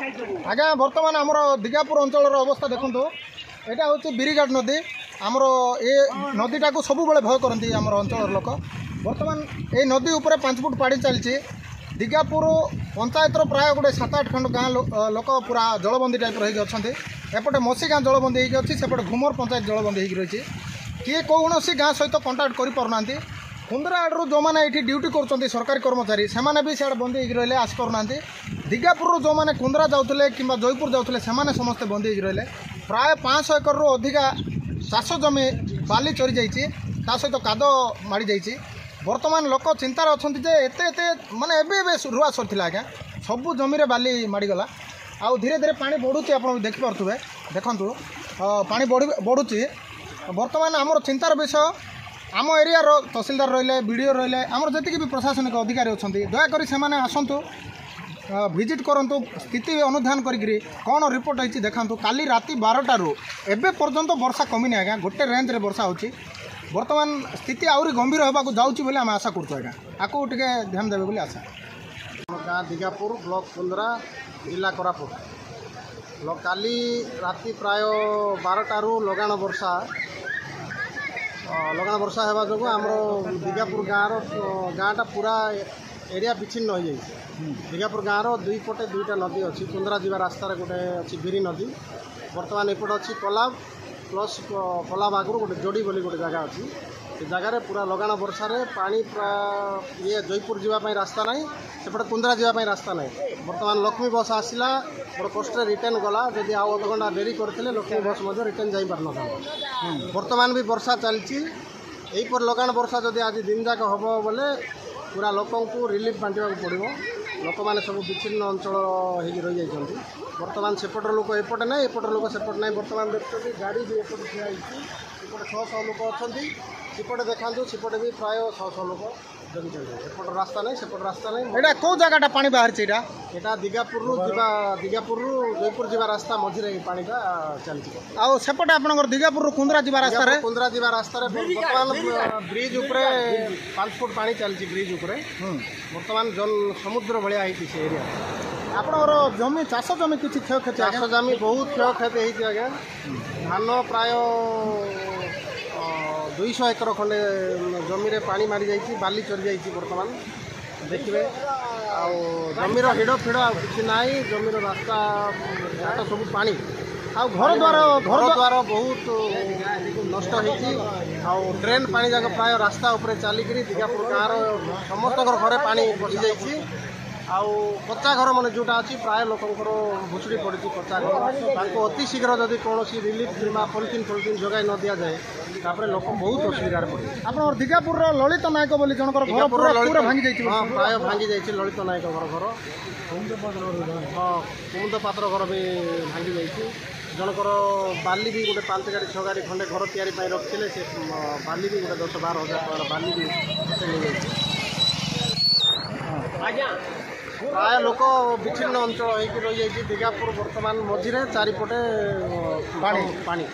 आज्ञा बर्तमान आमर दिगापुर अंचल अवस्था देखूँ यहाँ हूँ बिरीघाट नदी आमर ये नदीटा को सब भय करती आम अंचल लोक बर्तमान ये नदी उपर 5 फुट पाड़ी चलती दिगापुर पंचायतर प्राय गोटे 7-8 खंड गाँ लोक पूरा जलबंदी टाइप रही अच्छा एपटे मसी गाँ जलबंदी होगी सेपटे घुमर पंचायत जलबंदी होगी किए कौन गाँ सहित कंटाक्ट करना कुंदरा आड़ू जो मैंने ये ड्यूटी कर सरकारी कर्मचारी से भी सियाड़े बंदी होगी रही आस करना दिगापुर जो मैंने कुंदरा जाते कि जयपुर जाते समस्ते बंदी होगी रही प्राय 500 एकड़ अधिका चाष जमी बाली चरी जाइए सहित काद माड़ी जाइए बर्तमान लोक चिंतार अच्छा एत माने रुआ सर आज्ञा सबू जमी बाली माड़गला आउ धीरे धीरे पानी बढ़ुची आप देखिपे देखु पानी बढ़ुची बर्तमान आमर चिंतार विषय आम एरिया तहसीलदार रही बीडीओ रही आमर जी भी प्रशासनिक अधिकारी अच्छा दयाकोरी से आसतु विजिट करूँ स्थिति अनुधान करी कौन रिपोर्ट होती देखा काली राति 12 रू एवं पर्यंत वर्षा कमी आज्ञा गोटे रेंज रे वर्षा होची बर्तमान स्थिति आहरी गंभीर होगा जाऊँगी आम आशा करूँ आज्ञा आपको टे ध्यान देवे बोली आशा गाँ दिगापुर ब्लॉक कुंदरा जिला कोरापुट काली राति प्राय 12 रू लगाण वर्षा होगा जो आम दिगापुर गाँटा पूरा एरिया विच्छिन्न हो जाए दिगापुर गाँव दुई पटे दुईटा नदी अच्छी कुंदरा जा रास्तार गोटे अच्छी बिरी नदी बर्तमान एपटे अच्छी कलाब प्लस कलाब आगुरी गोटे जोड़ी बोली गोटे जगह अच्छी से जगार पूरा लगाण वर्षार पानी ये जयपुर जावाई रास्ता ना सेपटे कुंदरा जावाई रास्ता ना बर्तमान लक्ष्मी बस आसला बड़ कष्ट रिटर्न गला जदि आउ अध घंटा डेरी करते लक्ष्मी बस रिटर्न जापर न बर्तमान भी वर्षा चलती यहीपर लगाण वर्षा जदि आज दिन जाक हम बोले पूरा लोक रिलीफ बांटा पड़ो लोक मैंने सब विच्छिन्न अंचल हो रही जाती बर्तमान सेपटर लोक एपटे ना एपटर लोक सेपटे ना बर्तमान देखते गाड़ी भी एपटे ठिया होपटे 600 लोक अच्छा सेपटे देखा सेपटे भी प्राय 600 लोक जमी चलते एपट रास्ता नहीं सेपट रास्ता नहीं यहाँ कौ जगह पानी बाहर यहाँ दिगापुर जयपुर जा रास्ता मझे पानीटा चलती आउपटे आप दिगापुर कुंदरा जा रास्ता कुंदरा जा रास्ता बर्तमान ब्रिज उपरे 5 फुट पानी चलती ब्रिज उपरे बर्तमान समुद्र भाया से एरिया आपणर जमी चाष जमी किसी क्षय चाष जमी बहुत क्षय क्षति आज्ञा धान प्राय 200 एकड़ खंडे जमी रे पानी मारी जाइए बाली चरी जाइए बर्तमान देखिए जमीर हिड़ फिड़ किसी ना जमीर रास्ता घाट सब पानी घर द्वार बहुत नष्ट हो ड्रेन पानी जाक प्राय रास्ता उपर चलिक दिगापुर गाँव समस्त घरे पानी पशि जाइए कच्चा घर मैंने जोटा अच्छी प्राय लोकंर भुसुड़ी पड़ी कच्चा घर अति शीघ्र जदि कौन रिलीफ कि पॉलिथिन फलिथिन जगह न दि जाए तापर लोक बहुत असुविधा पड़े आप दिगापुर ललित नायक बोली जनकर घर भांगी प्राय भांगी जाइए ललित नायक घर हाँ कुमुद पात्र घर भी भांगी जाइए जनकर बाली भी गोटे 5 गाड़ी 6 गाड़ी खंडे घर तैयारी रखते से बाली भी गोटे 10-12 हज़ार टकर बाली भी आज्ञा प्राय लोक विच्छिन्न अंचल हो रही है दिगापुर बर्तमान मझे चारिपटे पानी